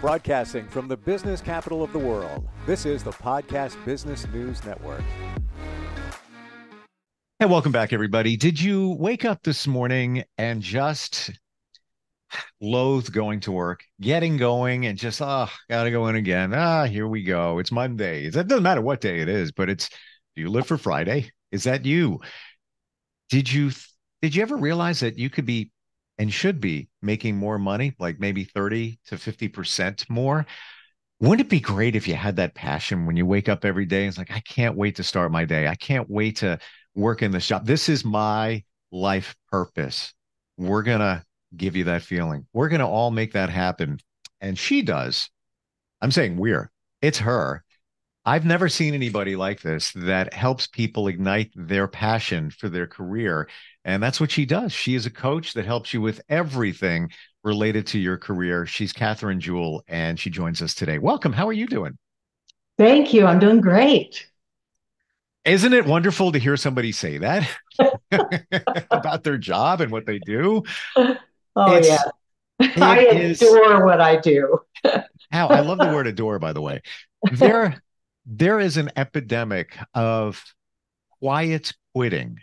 Broadcasting from the business capital of the world, this is the Podcast Business News Network. And welcome back, everybody. Did you wake up this morning and just loathe going to work, getting going and just, gotta go in again. Here we go. It's Monday. It doesn't matter what day it is, but do you live for Friday? Is that you? Did you ever realize that you could be and should be making more money, like maybe 30 to 50% more? Wouldn't it be great if you had that passion when you wake up every day? It's like, I can't wait to start my day. I can't wait to work in the shop. This is my life purpose. We're going to give you that feeling. We're going to all make that happen. And she does. I'm saying it's her. I've never seen anybody like this that helps people ignite their passion for their career. And that's what she does. She is a coach that helps you with everything related to your career. She's Catherine Jewell, and she joins us today. Welcome. How are you doing? Thank you. I'm doing great. Isn't it wonderful to hear somebody say that about their job and what they do? Oh, yeah. I adore what I do. I love the word adore, by the way. There is an epidemic of quiet quitting,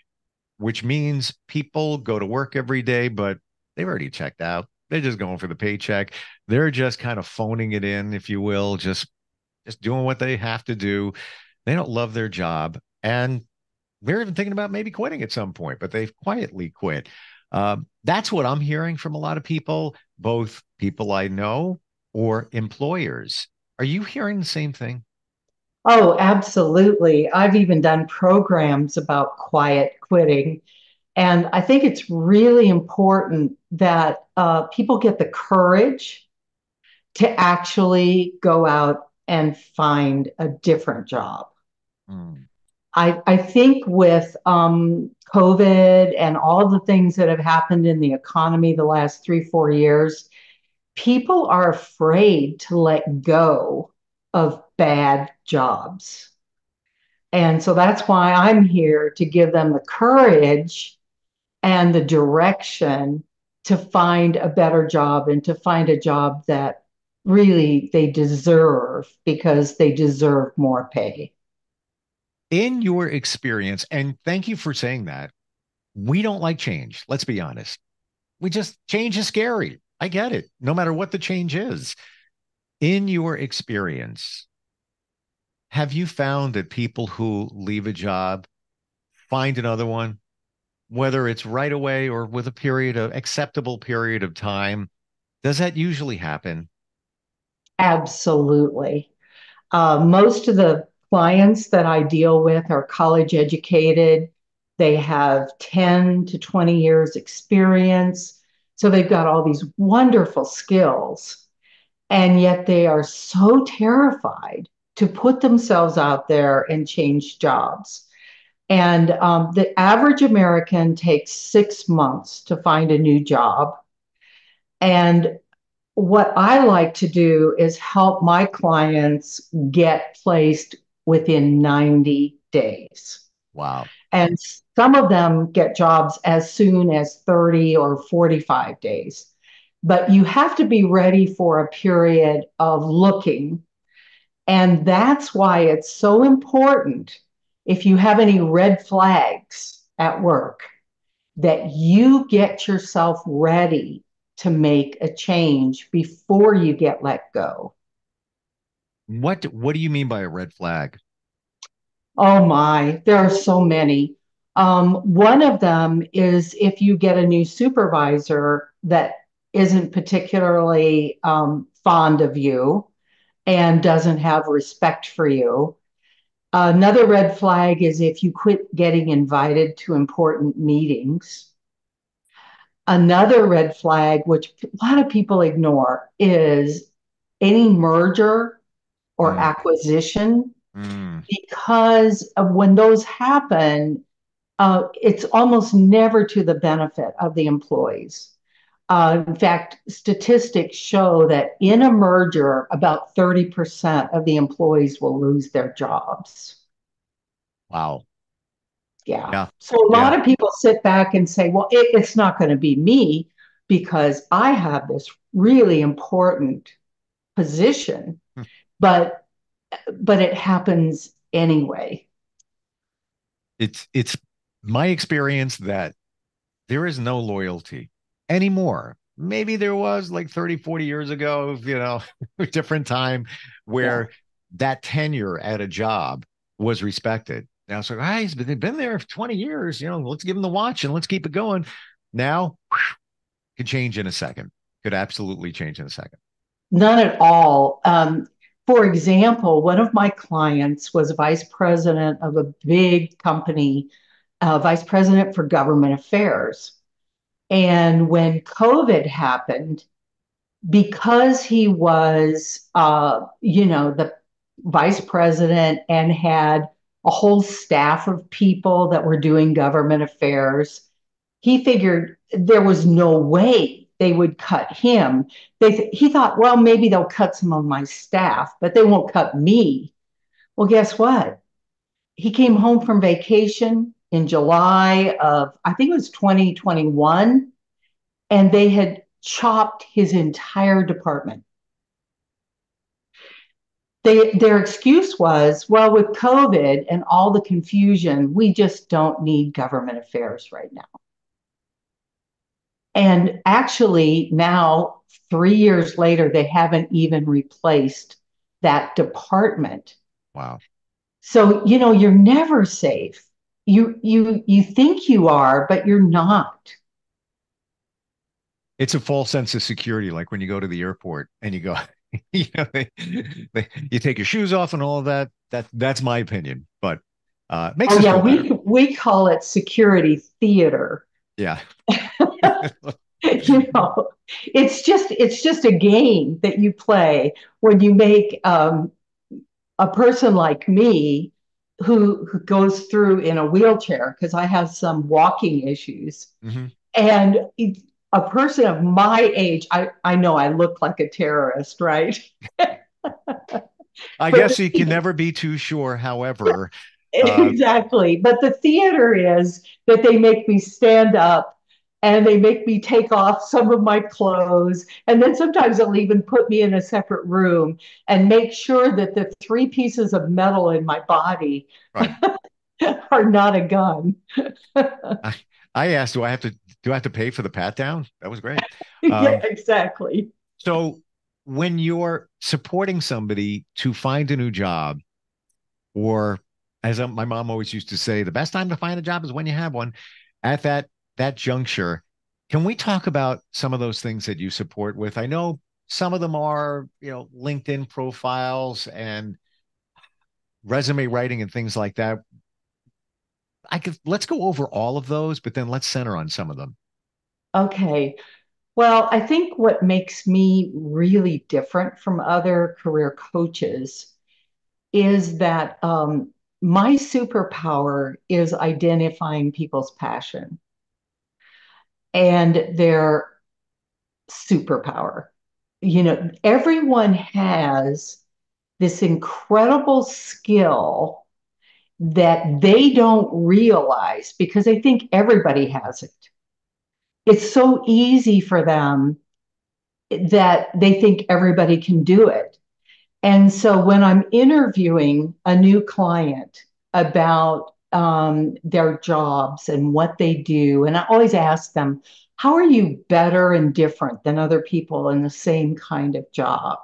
which means people go to work every day, but they've already checked out. They're just going for the paycheck. They're just kind of phoning it in, if you will, just doing what they have to do. They don't love their job. And they're even thinking about maybe quitting at some point, but they've quietly quit. That's what I'm hearing from a lot of people, both people I know or employers. Are you hearing the same thing? Oh, absolutely. I've even done programs about quiet quitting. And I think it's really important that people get the courage to actually go out and find a different job. Mm. I think with COVID and all the things that have happened in the economy the last 3-4 years, people are afraid to let go of bad jobs. And so that's why I'm here to give them the courage and the direction to find a better job and to find a job that really they deserve because they deserve more pay. In your experience, and thank you for saying that, we don't like change. Let's be honest. Change is scary. I get it, no matter what the change is. In your experience, have you found that people who leave a job find another one, whether it's right away or with acceptable period of time? Does that usually happen? Absolutely. Most of the clients that I deal with are college educated. They have 10 to 20 years experience. So they've got all these wonderful skills. And yet they are so terrified to put themselves out there and change jobs. And the average American takes 6 months to find a new job. And what I like to do is help my clients get placed within 90 days. Wow. And some of them get jobs as soon as 30 or 45 days. But you have to be ready for a period of looking. And that's why it's so important, if you have any red flags at work, that you get yourself ready to make a change before you get let go. What do you mean by a red flag? Oh my, there are so many. One of them is if you get a new supervisor that isn't particularly fond of you and doesn't have respect for you. Another red flag is if you quit getting invited to important meetings. Another red flag, which a lot of people ignore, is any merger or acquisition, because of when those happen, it's almost never to the benefit of the employees. In fact, statistics show that in a merger, about 30% of the employees will lose their jobs. Wow. Yeah. So a lot of people sit back and say, well, it's not going to be me because I have this really important position, but it happens anyway. It's my experience that there is no loyalty anymore. Maybe there was like 30, 40 years ago, a different time Yeah. where that tenure at a job was respected. Now it's like, hey, they've been there for 20 years, let's give them the watch and let's keep it going. Now, could change in a second. Could absolutely change in a second. None at all. For example, one of my clients was vice president of a big company, vice president for government affairs. And when COVID happened, because he was, the vice president and had a whole staff of people that were doing government affairs, he figured there was no way they would cut him. He thought, well, maybe they'll cut some of my staff, but they won't cut me. Well, guess what? He came home from vacation in July of, I think it was 2021, and they had chopped his entire department. Their excuse was, well, with COVID and all the confusion, we just don't need government affairs right now. And actually, now, 3 years later, they haven't even replaced that department. Wow. So, you're never safe. You think you are, but you're not. It's a false sense of security, like when you go to the airport and you go, you take your shoes off and all of that. That's my opinion, but makes Oh us yeah, feel better. we call it security theater. Yeah. you know, it's just a game that you play when you make a person like me who goes through in a wheelchair because I have some walking issues. Mm-hmm. And a person of my age, I know I look like a terrorist, right? I But guess you can never be too sure. However, exactly. But the theater is that they make me stand up and they make me take off some of my clothes. And then sometimes they'll even put me in a separate room and make sure that the three pieces of metal in my body right. are not a gun. I, I asked, do I have to pay for the pat down? That was great. Yeah, Um, exactly. so when you're supporting somebody to find a new job, or as my mom always used to say, the best time to find a job is when you have one. At that juncture, can we talk about some of those things that you support with? I know some of them are, LinkedIn profiles and resume writing and things like that. Let's go over all of those, but then let's center on some of them. Okay. Well, I think what makes me really different from other career coaches is that my superpower is identifying people's passion and their superpower. Everyone has this incredible skill that they don't realize because they think everybody has it. It's so easy for them that they think everybody can do it. And so when I'm interviewing a new client about their jobs and what they do, and I always ask them, how are you better and different than other people in the same kind of job?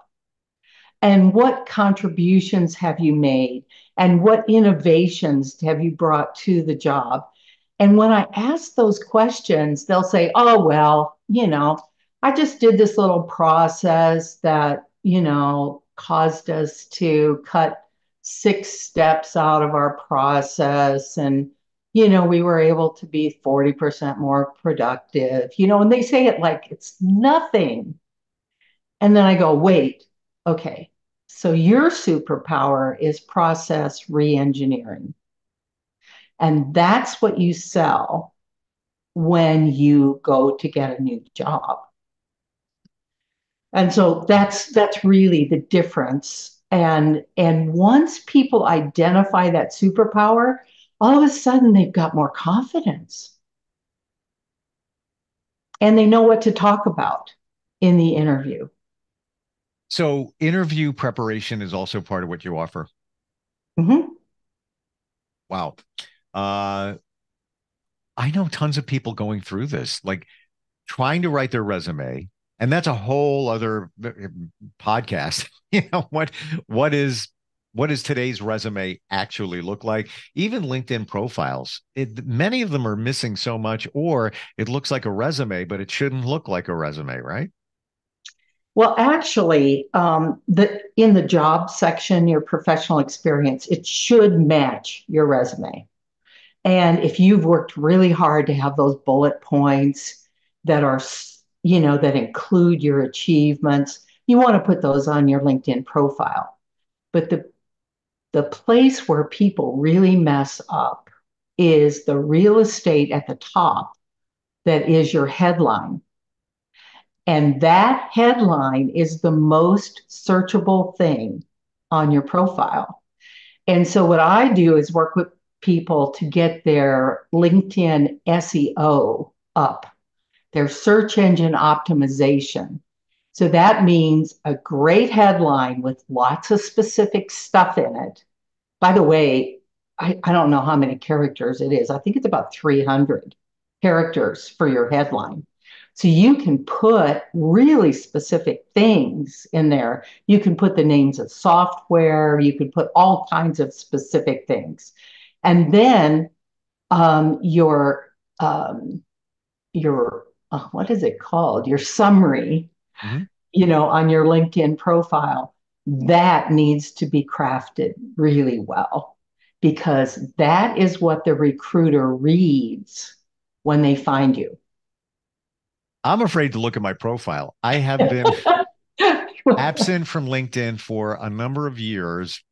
And what contributions have you made? And what innovations have you brought to the job? And when I ask those questions, they'll say, oh, well, I just did this little process that, caused us to cut 6 steps out of our process. And, we were able to be 40% more productive, and they say it like it's nothing. And then I go, wait, okay. So your superpower is process reengineering. And that's what you sell when you go to get a new job. And so that's really the difference. And once people identify that superpower, all of a sudden they've got more confidence and they know what to talk about in the interview. So interview preparation is also part of what you offer. Mhm. Wow. Uh, I know tons of people going through this, like trying to write their resume, and that's a whole other podcast. What is what does today's resume actually look like? Even LinkedIn profiles, many of them are missing so much, or it looks like a resume, but it shouldn't look like a resume, right? Well, actually, in the job section, your professional experience, it should match your resume. And if you've worked really hard to have those bullet points that are, that include your achievements, you want to put those on your LinkedIn profile. But the place where people really mess up is the real estate at the top that is your headline. And that headline is the most searchable thing on your profile. And so, what I do is work with people to get their LinkedIn SEO up, their search engine optimization. So, that means a great headline with lots of specific stuff in it. By the way, I don't know how many characters it is. I think it's about 300 characters for your headline. So you can put really specific things in there. You can put the names of software, you can put all kinds of specific things. And then um, your um, your what is it called? Your summary, Mhm. on your LinkedIn profile, that needs to be crafted really well because that is what the recruiter reads when they find you. I'm afraid to look at my profile. I have been absent from LinkedIn for a number of years.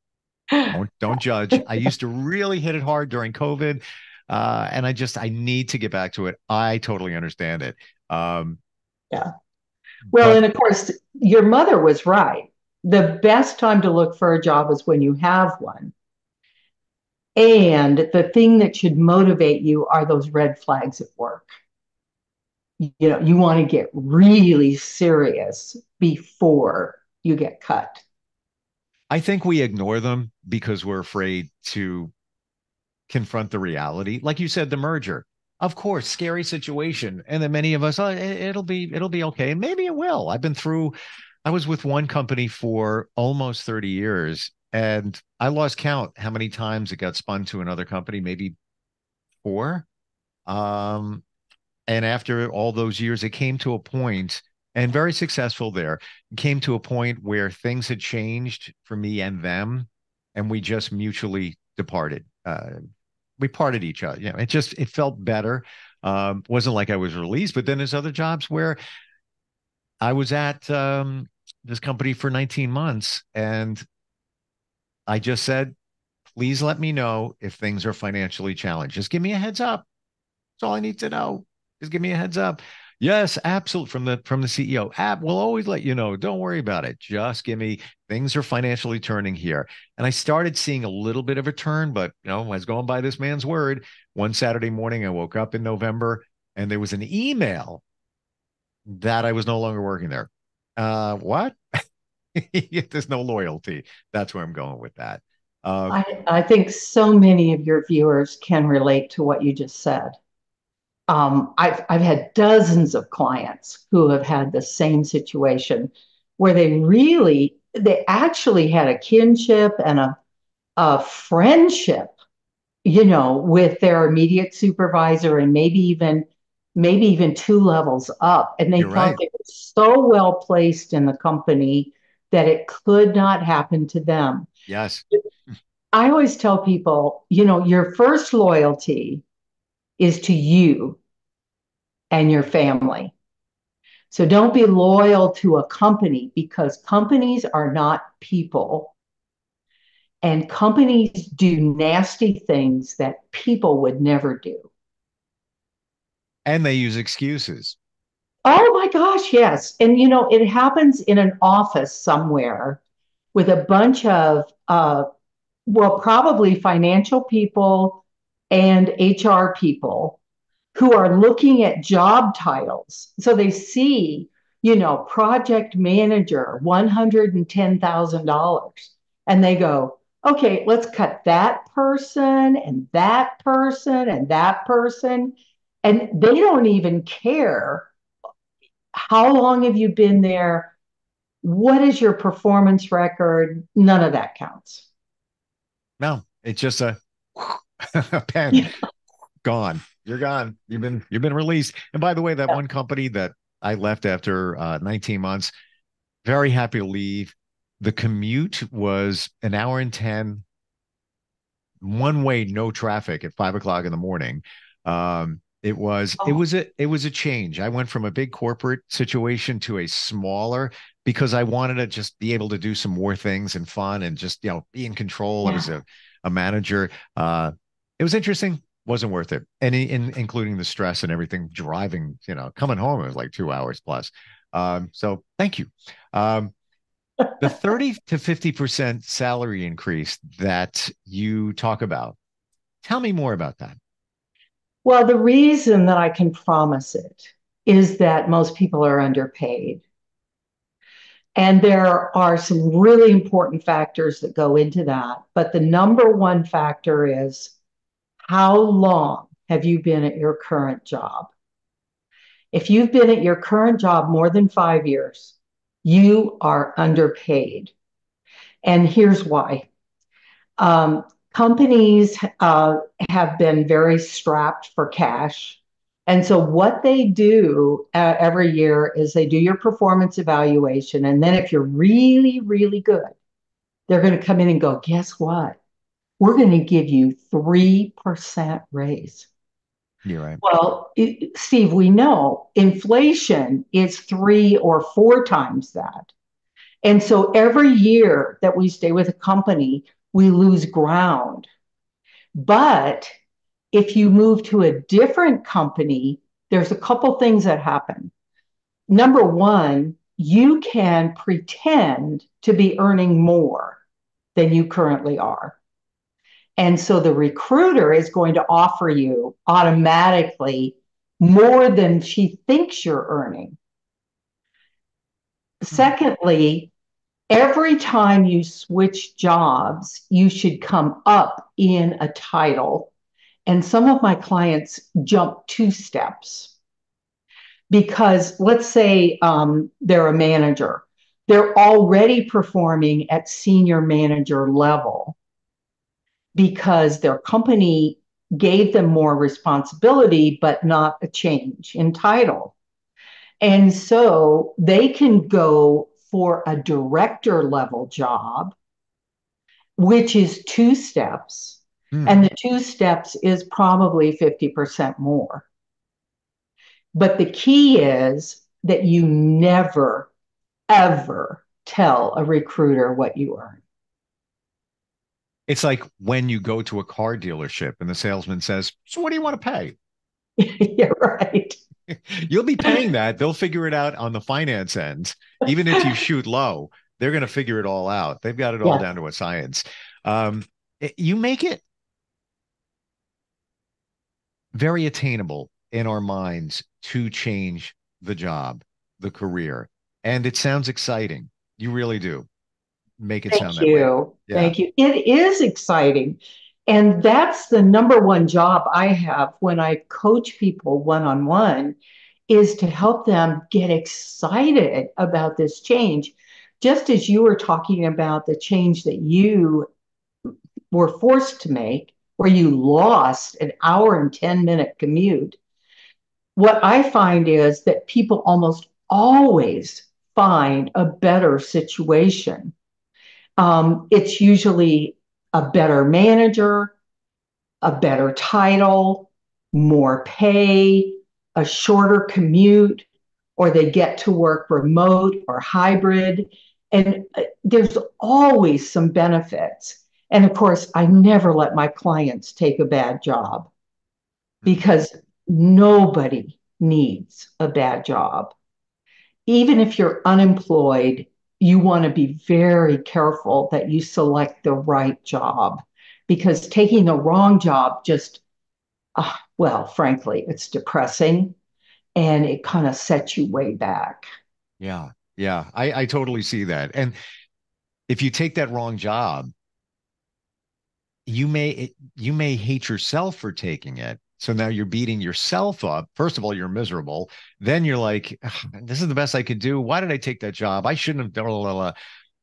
Don't judge. I used to really hit it hard during COVID, and I need to get back to it. I totally understand it. Um, Yeah. Well, but and of course, your mother was right. The best time to look for a job is when you have one. And the thing that should motivate you are those red flags at work. You want to get really serious before you get cut. I think we ignore them because we're afraid to confront the reality. Like you said, the merger. Of course, scary situation. And then many of us, oh, it'll be okay. And maybe it will. I was with one company for almost 30 years and I lost count how many times it got spun to another company, maybe four. Um, and after all those years, it came to a point, and very successful there, it came to a point where things had changed for me and them, and we just mutually departed. We parted each other. It felt better. Wasn't like I was released, but then there's other jobs where I was at this company for 19 months, and I just said, please let me know if things are financially challenged. Just give me a heads up. That's all I need to know. Just give me a heads up. Yes, absolutely. From the CEO. We'll always let you know. Don't worry about it. Just give me things are financially turning here. And I started seeing a little bit of a turn, but I was going by this man's word. One Saturday morning, I woke up in November and there was an email that I was no longer working there. What? There's no loyalty. That's where I'm going with that. Um, I think so many of your viewers can relate to what you just said. I've had dozens of clients who have had the same situation where they actually had a kinship and a friendship, with their immediate supervisor and maybe even two levels up. And they you're thought right. they were so well placed in the company that it could not happen to them. Yes. I always tell people, your first loyalty is to you and your family. So don't be loyal to a company because companies are not people. And companies do nasty things that people would never do. And they use excuses. Oh my gosh, yes. And it happens in an office somewhere with a bunch of, well, probably financial people and HR people who are looking at job titles. So they see, project manager, $110,000. And they go, okay, let's cut that person and that person and that person. And they don't even care how long have you been there? What is your performance record? None of that counts. No, it's just a, a pen Yeah. gone. You're gone. You've been released. And by the way, that one company that I left after 19 months, very happy to leave. The commute was an hour and 10, one way, no traffic at 5 o'clock in the morning. It was it Oh, was a it was a change. I went from a big corporate situation to a smaller because I wanted to just be able to do some more things and fun and just be in control. I was yeah. a manager. It was interesting. Wasn't worth it. And including the stress and everything, driving, coming home, it was like 2 hours plus. So thank you. Um, the 30 to 50% salary increase that you talk about, tell me more about that. Well, the reason that I can promise it is that most people are underpaid. And there are some really important factors that go into that. But the number one factor is how long have you been at your current job? If you've been at your current job more than 5 years, you are underpaid. And here's why. Um, Companies have been very strapped for cash. And so, what they do every year is they do your performance evaluation. And then, if you're really, really good, they're going to come in and go, guess what? We're going to give you 3% raise. You're right. Well, Steve, we know inflation is 3 or 4 times that. And so every year that we stay with a company, we lose ground. But if you move to a different company, there's a couple things that happen. Number one, you can pretend to be earning more than you currently are. And so the recruiter is going to offer you automatically more than she thinks you're earning. Hmm. Secondly, every time you switch jobs, you should come up in a title. And some of my clients jump 2 steps because let's say they're a manager, they're already performing at senior manager level because their company gave them more responsibility, but not a change in title. And so they can go for a director level job, which is 2 steps. Hmm. And the 2 steps is probably 50% more. But the key is that you never, ever tell a recruiter what you earn. It's like when you go to a car dealership and the salesman says, "So what do you want to pay?" You're right. You'll be paying that. They'll figure it out on the finance end. Even if you shoot low, they're going to figure it all out. They've got it all Yeah. down to a science. Um, you make it very attainable in our minds to change the job, the career. And it sounds exciting. You really do make it sound Thank that way. you. Yeah. Thank you. It is exciting. And that's the number one job I have when I coach people one on one is to help them get excited about this change. Just as you were talking about the change that you were forced to make, where you lost an hour and 10-minute commute, what I find is that people almost always find a better situation. It's usually a better manager, a better title, more pay, a shorter commute, or they get to work remote or hybrid. And there's always some benefits. And of course, I never let my clients take a bad job Hmm. because nobody needs a bad job. Even if you're unemployed, you want to be very careful that you select the right job because taking the wrong job just, well, frankly, it's depressing and it kind of sets you way back. Yeah. Yeah. I totally see that. And if you take that wrong job, you may hate yourself for taking it. So now you're beating yourself up. First of all, you're miserable. Then you're like, "Ugh, this is the best I could do. Why did I take that job? I shouldn't have done. Blah, blah, blah."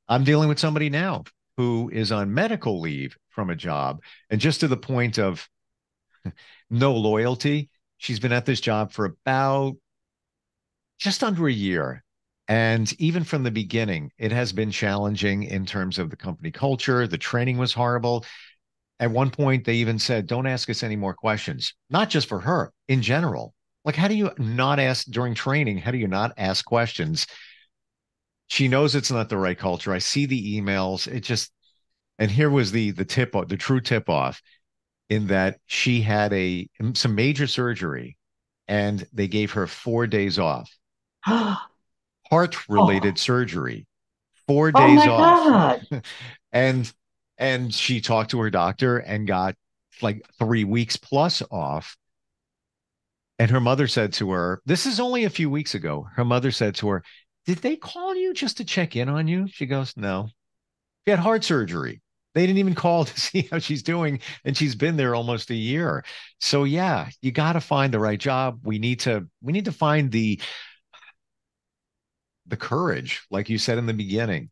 I'm dealing with somebody now who is on medical leave from a job, and just to the point of no loyalty. She's been at this job for about just under a year. And even from the beginning, it has been challenging in terms of the company culture. The training was horrible. At one point, they even said, don't ask us any more questions, not just for her, in general. Like, how do you not ask during training? How do you not ask questions? She knows it's not the right culture. I see the emails. It just, and here was the tip, the true tip off in that she had some major surgery and they gave her 4 days off, heart Oh, related surgery, four oh days my off. God. and and she talked to her doctor and got like 3 weeks plus off. And her mother said to her, this is only a few weeks ago. Her mother said to her, did they call you just to check in on you? She goes, no. She had heart surgery. They didn't even call to see how she's doing, and she's been there almost a year. So yeah, you got to find the right job. We need to find the courage, like you said in the beginning,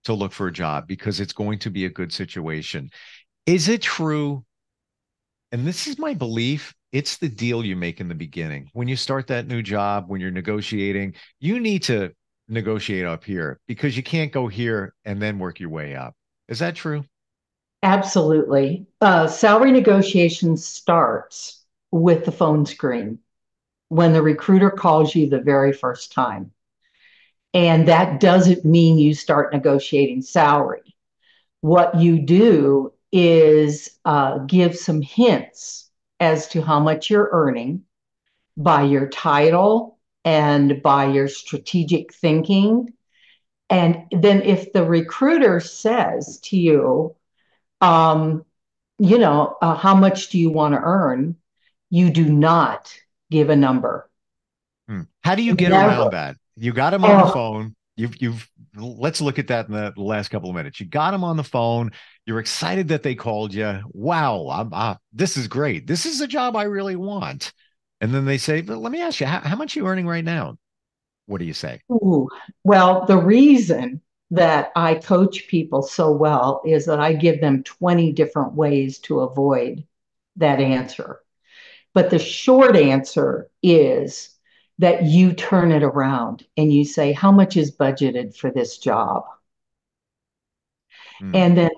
to look for a job because it's going to be a good situation. Is it true? And this is my belief. It's the deal you make in the beginning. When you start that new job, when you're negotiating, you need to negotiate up here because you can't go here and then work your way up. Is that true? Absolutely. Salary negotiation starts with the phone screen when the recruiter calls you the very first time. And that doesn't mean you start negotiating salary. What you do is give some hints as to how much you're earning by your title and by your strategic thinking. And then if the recruiter says to you, um, how much do you want to earn? You do not give a number. Hmm. How do you get Never. around that? You got him on the Oh, phone. Let's look at that in the last couple of minutes. You got him on the phone. You're excited that they called you. Wow, this is great. This is a job I really want. And then they say, but let me ask you, how much are you earning right now? What do you say? ooh. Well, the reason that I coach people so well is that I give them 20 different ways to avoid that answer. But the short answer is that you turn it around and you say, how much is budgeted for this job? Hmm. And then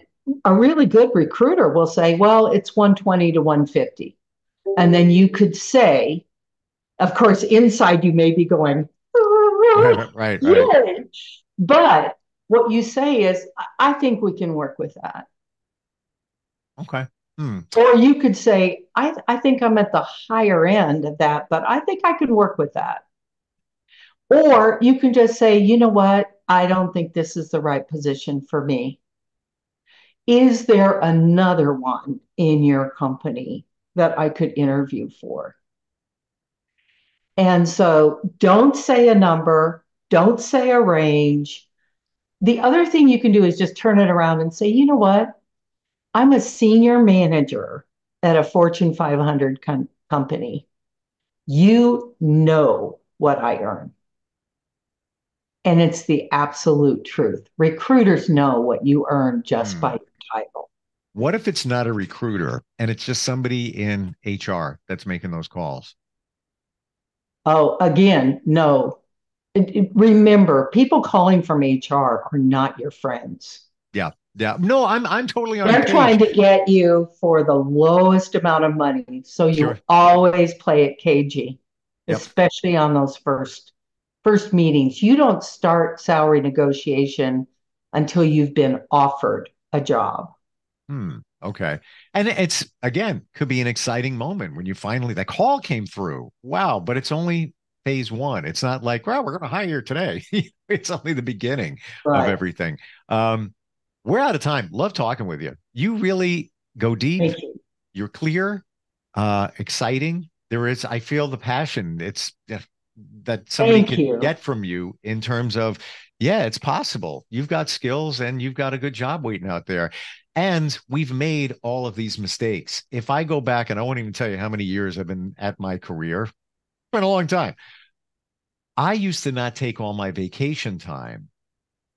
a really good recruiter will say, well, it's 120 to 150. And then you could say, of course, inside you may be going, Right, right. yay. But what you say is, I think we can work with that. Okay. Hmm. Or you could say, I think I'm at the higher end of that, but I think I can work with that. Or you can just say, you know what? I don't think this is the right position for me. Is there another one in your company that I could interview for? And so don't say a number, don't say a range. The other thing you can do is just turn it around and say, you know what? I'm a senior manager at a Fortune 500 company. You know what I earn. And it's the absolute truth. Recruiters know what you earn just by Hmm. your title. What if it's not a recruiter and it's just somebody in HR that's making those calls? Oh, again, no. Remember, people calling from HR are not your friends. Yeah. Yeah. No, I'm totally on They're page. trying to get you for the lowest amount of money. So Sure. you always play it cagey, Yep. especially on those first meetings. You don't start salary negotiation until you've been offered a job. Hmm. Okay. And it's again could be an exciting moment when you finally that call came through. Wow, but it's only phase one. It's not like, well, we're gonna hire you today. It's only the beginning of Right. everything. Um, we're out of time. Love talking with you. You really go deep. Thank you. You're clear, exciting. I feel the passion. It's that somebody Thank could you. get from you in terms of, yeah, it's possible. You've got skills and you've got a good job waiting out there. And we've made all of these mistakes. If I go back, and I won't even tell you how many years I've been at my career, it's been a long time. I used to not take all my vacation time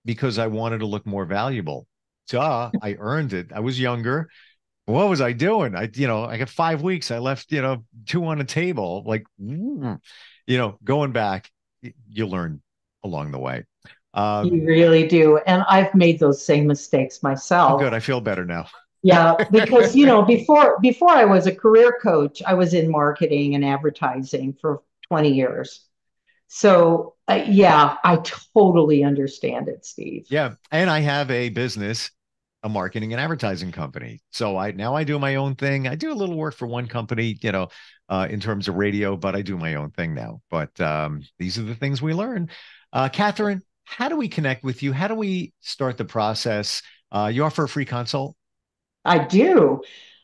because I wanted to look more valuable. Duh, I earned it. I was younger. What was I doing? I got 5 weeks. I left, 2 on the table. Like, going back, you learn along the way. You really do. And I've made those same mistakes myself. Oh, good. I feel better now. Yeah, because before I was a career coach, I was in marketing and advertising for 20 years. So, yeah, I totally understand it, Steve. Yeah. And I have a business, a marketing and advertising company. So now I do my own thing. I do a little work for one company, in terms of radio, but I do my own thing now. But these are the things we learn. Catherine, how do we connect with you? How do we start the process? You offer a free consult? I do.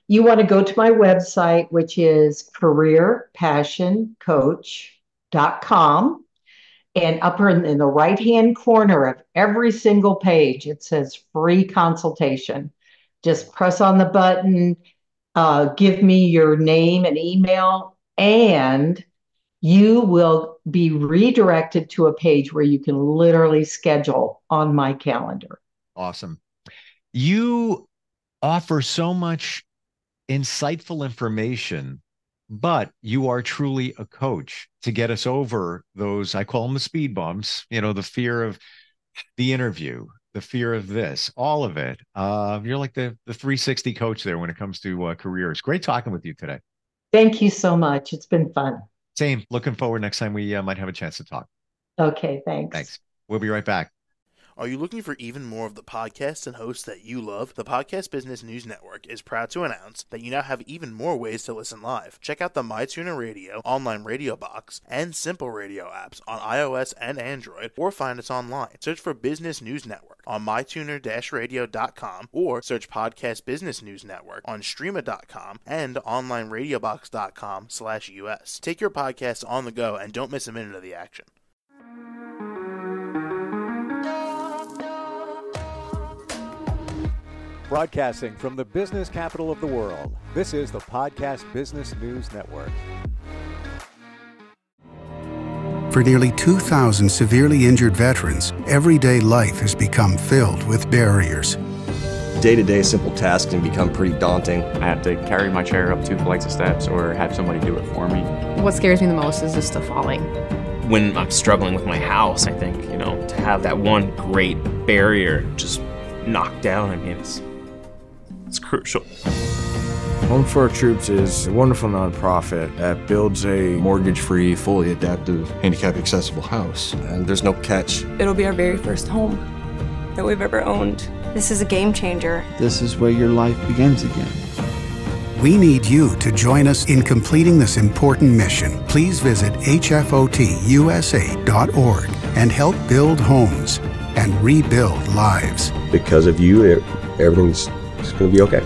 You want to go to my website, which is careerpassioncoach.com. And up in the right-hand corner of every single page, it says free consultation. Just press on the button, give me your name and email, and you will be redirected to a page where you can literally schedule on my calendar. Awesome. You offer so much insightful information, but you are truly a coach to get us over those, I call them the speed bumps, the fear of the interview, the fear of this, all of it. You're like the 360 coach there when it comes to careers. Great talking with you today. Thank you so much. It's been fun. Same. Looking forward next time we might have a chance to talk. Okay, thanks. Thanks. We'll be right back. Are you looking for even more of the podcasts and hosts that you love? The Podcast Business News Network is proud to announce that you now have even more ways to listen live. Check out the MyTuner Radio, online radio box, and Simple Radio apps on iOS and Android, or find us online. Search for Business News Network on mytuner-radio.com, or search Podcast Business News Network on streama.com and onlineradiobox.com/US. Take your podcast on the go and don't miss a minute of the action. Broadcasting from the business capital of the world, this is the Podcast Business News Network. For nearly 2,000 severely injured veterans, everyday life has become filled with barriers. Day-to-day simple tasks can become pretty daunting. I have to carry my chair up 2 flights of steps or have somebody do it for me. What scares me the most is just the falling. When I'm struggling with my house, I think, to have that one great barrier just knocked down, it's crucial. Home for Our Troops is a wonderful nonprofit that builds a mortgage-free, fully adaptive, handicap-accessible house. And there's no catch. It'll be our very first home that we've ever owned. This is a game changer. This is where your life begins again. We need you to join us in completing this important mission. Please visit hfotusa.org and help build homes and rebuild lives. Because of you, everything's going to be okay.